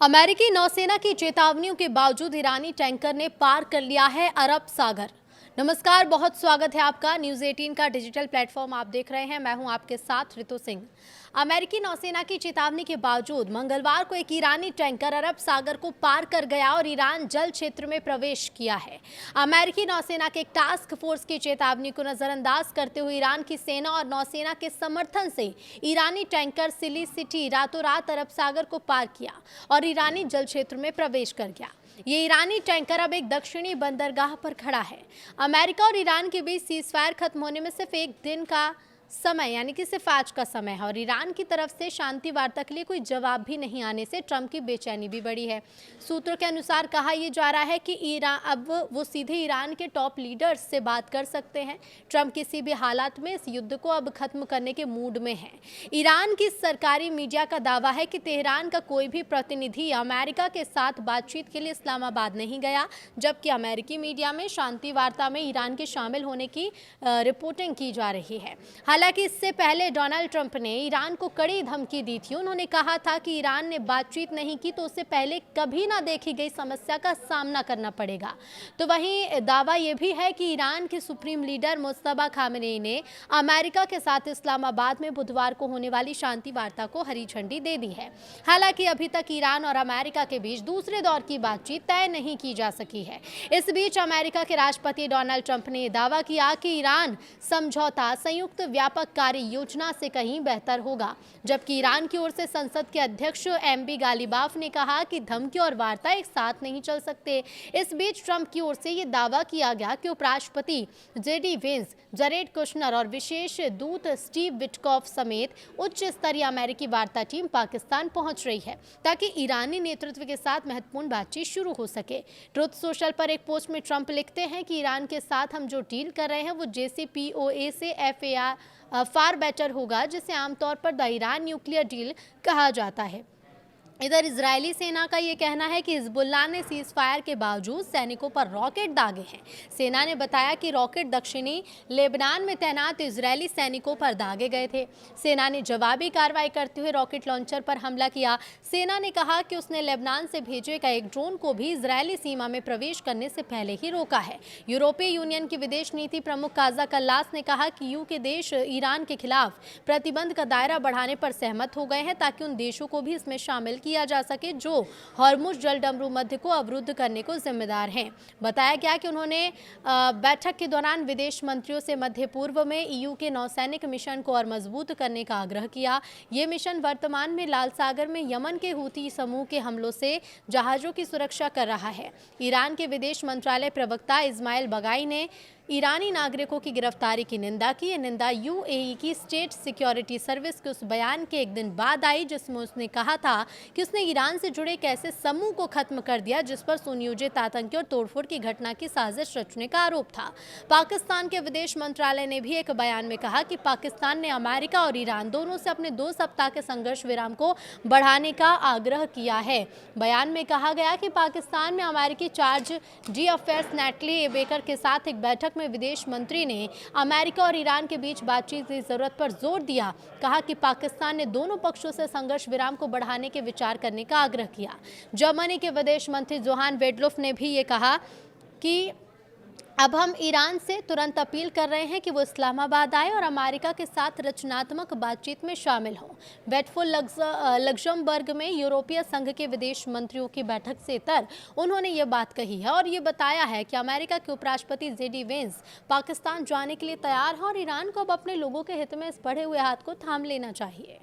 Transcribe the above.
अमेरिकी नौसेना की चेतावनियों के बावजूद ईरानी टैंकर ने पार कर लिया है अरब सागर। नमस्कार, बहुत स्वागत है आपका। न्यूज़ 18 का डिजिटल प्लेटफॉर्म आप देख रहे हैं। मैं हूं आपके साथ ऋतु सिंह। अमेरिकी नौसेना की चेतावनी के बावजूद मंगलवार को एक ईरानी टैंकर अरब सागर को पार कर गया और ईरान जल क्षेत्र में प्रवेश किया है। अमेरिकी नौसेना के एक टास्क फोर्स की चेतावनी को नजरअंदाज करते हुए ईरान की सेना और नौसेना के समर्थन से ईरानी टैंकर सिली सिटी रातों रात अरब सागर को पार किया और ईरानी जल क्षेत्र में प्रवेश कर गया। ये ईरानी टैंकर अब एक दक्षिणी बंदरगाह पर खड़ा है। अमेरिका और ईरान के बीच सीजफायर खत्म होने में सिर्फ एक दिन का समय यानी कि सिर्फ आज का समय है और ईरान की तरफ से शांति वार्ता के लिए कोई जवाब भी नहीं आने से ट्रंप की बेचैनी भी बढ़ी है। सूत्रों के अनुसार कहा यह जा रहा है कि ईरान अब वो सीधे ईरान के टॉप लीडर्स से बात कर सकते हैं। ट्रंप किसी भी हालात में इस युद्ध को अब खत्म करने के मूड में है। ईरान की सरकारी मीडिया का दावा है कि तेहरान का कोई भी प्रतिनिधि अमेरिका के साथ बातचीत के लिए इस्लामाबाद नहीं गया, जबकि अमेरिकी मीडिया में शांति वार्ता में ईरान के शामिल होने की रिपोर्टिंग की जा रही है। हालांकि इससे पहले डोनाल्ड ट्रंप ने ईरान को कड़ी धमकी दी थी। उन्होंने कहा था कि ईरान ने बातचीत नहीं की तो उससे पहले कभी ना देखी गई समस्या का सामना करना पड़ेगा। तो वहीं दावा यह भी है कि ईरान के सुप्रीम लीडर मुस्तफा खामेनेई ने अमेरिका के साथ इस्लामाबाद में बुधवार को होने वाली शांति वार्ता को हरी झंडी दे दी है। हालांकि अभी तक ईरान और अमेरिका के बीच दूसरे दौर की बातचीत तय नहीं की जा सकी है। इस बीच अमेरिका के राष्ट्रपति डोनाल्ड ट्रंप ने दावा किया कि ईरान समझौता संयुक्त व्यापक कार्य योजना से कहीं बेहतर होगा, जबकि ईरान की ओर से संसद के अध्यक्ष एमबी गालिबाफ ने कहा कि धमकी और वार्ता एक साथ नहीं चल सकते। इस बीच ट्रंप की ओर से यह दावा किया गया कि उपराष्ट्रपति जेडी वेंस, जरेड कुशनर और विशेष दूत स्टीव विटकॉफ समेत उच्च स्तरीय अमेरिकी वार्ता टीम पाकिस्तान पहुंच रही है ताकि ईरानी नेतृत्व के साथ महत्वपूर्ण बातचीत शुरू हो सके। ट्रुथ सोशल पर एक पोस्ट में ट्रंप लिखते हैं कि ईरान के साथ हम जो डील कर रहे हैं वो JCPOA से फार बेटर होगा, जिसे आमतौर पर द ईरान न्यूक्लियर डील कहा जाता है। इधर इजरायली सेना का ये कहना है कि हिजबुल्लाह ने सीज फायर के बावजूद सैनिकों पर रॉकेट दागे हैं। सेना ने बताया कि रॉकेट दक्षिणी लेबनान में तैनात इजरायली सैनिकों पर दागे गए थे। सेना ने जवाबी कार्रवाई करते हुए रॉकेट लॉन्चर पर हमला किया। सेना ने कहा कि उसने लेबनान से भेजे गए एक ड्रोन को भी इजरायली सीमा में प्रवेश करने से पहले ही रोका है। यूरोपीय यूनियन की विदेश नीति प्रमुख काजा कल्लास ने कहा कि यूके देश ईरान के खिलाफ प्रतिबंध का दायरा बढ़ाने पर सहमत हो गए हैं ताकि उन देशों को भी इसमें शामिल किया जा सके जो हॉर्मुज जलडमरू मध्य को अवरुद्ध करने को जिम्मेदार हैं। बताया गया कि उन्होंने बैठक के दौरान विदेश मंत्रियों से मध्य पूर्व में EU के नौसैनिक मिशन को और मजबूत करने का आग्रह किया। ये मिशन वर्तमान में लाल सागर में यमन के हूती समूह के हमलों से जहाजों की सुरक्षा कर रहा है। ईरान के विदेश मंत्रालय प्रवक्ता इस्माइल बगाई ने ईरानी नागरिकों की गिरफ्तारी की निंदा की। ये निंदा UAE की स्टेट सिक्योरिटी सर्विस के उस बयान के एक दिन बाद आई जिसमें उसने कहा था कि उसने ईरान से जुड़े एक ऐसे समूह को खत्म कर दिया जिस पर सुनियोजित आतंकी और तोड़फोड़ की घटना की साजिश रचने का आरोप था। पाकिस्तान के विदेश मंत्रालय ने भी एक बयान में कहा कि पाकिस्तान ने अमेरिका और ईरान दोनों से अपने 2 सप्ताह के संघर्ष विराम को बढ़ाने का आग्रह किया है। बयान में कहा गया कि पाकिस्तान में अमेरिकी charge D affairs neatly baker के साथ एक बैठक में विदेश मंत्री ने अमेरिका और ईरान के बीच बातचीत की जरूरत पर जोर दिया। कहा कि पाकिस्तान ने दोनों पक्षों से संघर्ष विराम को बढ़ाने के विचार करने का आग्रह किया। जर्मनी के विदेश मंत्री जोहान वेडलुफ ने भी ये कहा कि अब हम ईरान से तुरंत अपील कर रहे हैं कि वो इस्लामाबाद आए और अमेरिका के साथ रचनात्मक बातचीत में शामिल हों। बेटफुल लग्जमबर्ग में यूरोपीय संघ के विदेश मंत्रियों की बैठक से इतर उन्होंने ये बात कही है और ये बताया है कि अमेरिका के उपराष्ट्रपति जेडी वेंस पाकिस्तान जाने के लिए तैयार है और ईरान को अब अपने लोगों के हित में इस बढ़े हुए हाथ को थाम लेना चाहिए।